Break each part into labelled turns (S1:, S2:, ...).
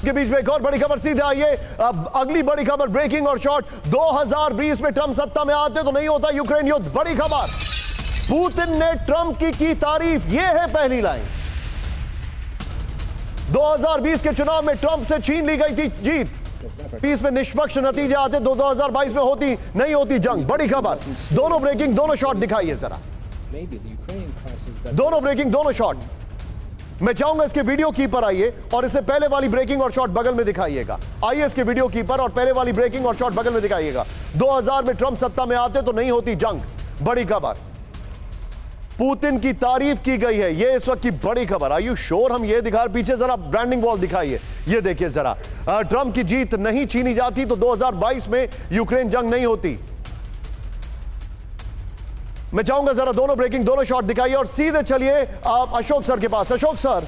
S1: के बीच में एक और बड़ी खबर सीधे आइए। अब अगली बड़ी खबर, ब्रेकिंग और शॉर्ट। 2020 में ट्रंप सत्ता में आते तो नहीं होता यूक्रेन युद्ध। बड़ी खबर, पुतिन ने ट्रंप की तारीफ। यह है पहली लाइन। 2020 के चुनाव में ट्रंप से छीन ली गई थी जीत। 20 में निष्पक्ष नतीजे आते तो 2022 में होती नहीं होती जंग। बड़ी खबर, दोनों ब्रेकिंग दोनों शॉट दिखाइए जरा। दोनों ब्रेकिंग दोनों शॉट। मैं चाहूंगा इसके वीडियो कीपर आइए और इससे पहले वाली ब्रेकिंग और शॉट बगल में दिखाइएगा। आइए इसके वीडियो कीपर और पहले वाली ब्रेकिंग और शॉट बगल में दिखाइएगा। 2000 में ट्रंप सत्ता में आते तो नहीं होती जंग। बड़ी खबर, पुतिन की तारीफ की गई है। यह इस वक्त की बड़ी खबर। Are you sure? हम ये दिखा, पीछे जरा ब्रांडिंग वॉल दिखाइए। ये देखिए जरा, ट्रंप की जीत नहीं छीनी जाती तो 2022 में यूक्रेन जंग नहीं होती। मैं चाहूंगा जरा दोनों ब्रेकिंग दोनों शॉट दिखाइए और सीधे चलिए आप अशोक सर के पास। अशोक सर,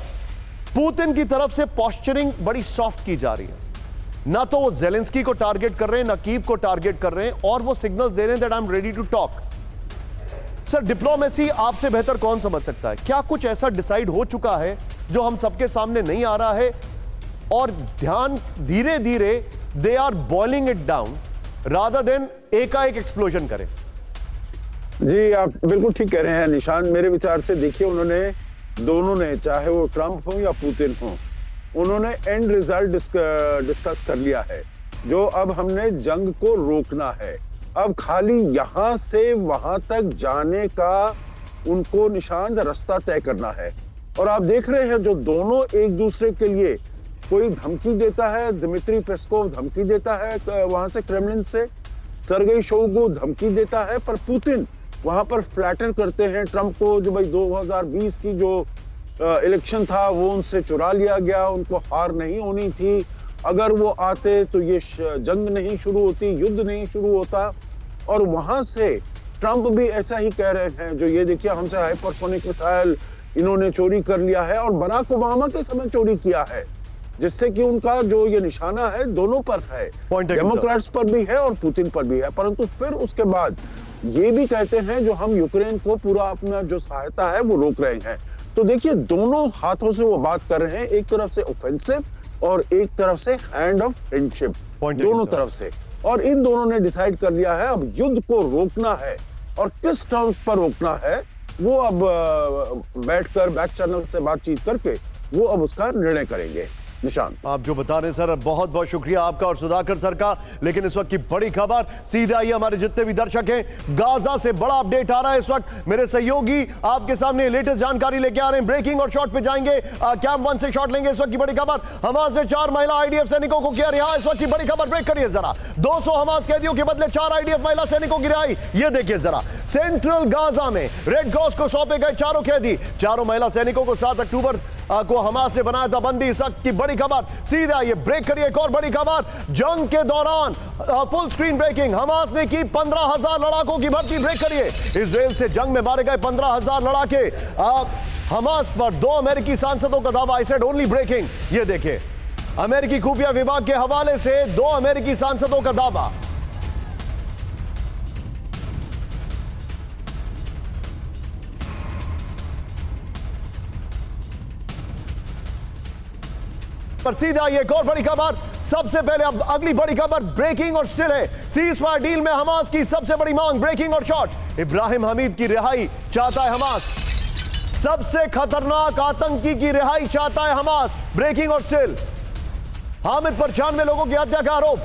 S1: पुतिन की तरफ से पोस्चरिंग बड़ी सॉफ्ट की जा रही है। ना तो वो जेलेंस्की को टारगेट कर रहे हैं, ना कीव को टारगेट कर रहे हैं, और वो सिग्नल दे रहे हैं that I am ready to talk. Sir, diplomacy आपसे बेहतर कौन समझ सकता है? क्या कुछ ऐसा डिसाइड हो चुका है जो हम सबके सामने नहीं आ रहा है, और ध्यान धीरे धीरे they are boiling it down rather than एकाएक एक्सप्लोजन करें?
S2: जी, आप बिल्कुल ठीक कह रहे हैं निशान। मेरे विचार से देखिए, उन्होंने दोनों ने, चाहे वो ट्रंप हो या पुतिन हो, उन्होंने एंड रिजल्ट डिस्कस कर लिया है। जो अब हमने जंग को रोकना है, अब खाली यहां से वहां तक जाने का उनको निशान रास्ता तय करना है। और आप देख रहे हैं जो दोनों एक दूसरे के लिए कोई धमकी देता है, दिमित्री पेस्कोव धमकी देता है वहां से, क्रेमलिन से, सर्गेई शोइगु धमकी देता है, पर पुतिन वहां पर फ्लैटर करते हैं ट्रंप को, जो भाई 2020 की जो इलेक्शन था वो उनसे चुरा लिया गया, उनको हार नहीं होनी थी। अगर वो आते तो ये जंग नहीं शुरू होती, युद्ध नहीं शुरू होता। और वहां से ट्रंप भी ऐसा ही कह रहे हैं, जो ये देखिए हमसे हाइपरसोनिक मिसाइल इन्होंने चोरी कर लिया है, और बराक ओबामा के समय चोरी किया है, जिससे कि उनका जो ये निशाना है दोनों पर है, डेमोक्रेट्स पर भी है और पुतिन पर भी है। परंतु फिर उसके बाद ये भी कहते हैं जो हम यूक्रेन को पूरा अपना जो सहायता है वो रोक रहे हैं। तो देखिए, दोनों हाथों से वो बात कर रहे हैं, एक तरफ से ऑफेंसिव और एक तरफ से हैंड ऑफ फ्रेंडशिप, दोनों तरफ से। और इन दोनों ने डिसाइड कर लिया है अब युद्ध को रोकना है, और किस टर्म्स पर रोकना है वो अब बैठकर बैक चैनल से बातचीत करके वो अब उसका निर्णय करेंगे। निशान, आप
S1: जो बता रहे हैं सर, बहुत बहुत शुक्रिया आपका और सुधाकर सर का। लेकिन इस वक्त की बड़ी खबर, सीधे आइए हमारे जितने भी दर्शक हैं, गाजा से बड़ा अपडेट आ रहा है इस वक्त। मेरे सहयोगी आपके सामने लेटेस्ट जानकारी लेके आ रहे हैं। ब्रेकिंग और शॉट पे जाएंगे, कैंप 1 से शॉट लेंगे। इस वक्त की बड़ी खबर, हमास ने 4 महिला आईडीएफ सैनिकों को किया रिहा। इस वक्त की बड़ी खबर, ब्रेक करिए जरा। 200 हमास कैदियों के बदले 4 आईडीएफ महिला सैनिकों की रिहाई। ये देखिए जरा, सेंट्रल गाजा में रेड क्रॉस को सौंपे गए 4 कैदी। 4 महिला सैनिकों को 7 अक्टूबर को हमास ने बनाया था बंदी। इस वक्त की बड़ी खबर, सीधा आइए ब्रेक करिए। एक और बड़ी खबर, जंग के दौरान फुल स्क्रीन ब्रेकिंग, हमास ने की 15,000 लड़ाकों की भर्ती। ब्रेक करिए। इजराइल से जंग में मारे गए 15,000 लड़ाके। हमास पर 2 अमेरिकी सांसदों का दावा। I said only breaking. ये देखिए, अमेरिकी खुफिया विभाग के हवाले से 2 अमेरिकी सांसदों का दावा। पर सीधा ये एक और बड़ी खबर, सबसे पहले अब अगली बड़ी खबर, ब्रेकिंग और स्टिल है। सीज फायर डील में हमास की सबसे बड़ी मांग। ब्रेकिंग और शॉट, इब्राहिम हमीद की रिहाई चाहता है हमास। सबसे खतरनाक आतंकी की रिहाई चाहता है हमास। ब्रेकिंग और स्टिल, हामिद पर 96 लोगों की हत्या का आरोप।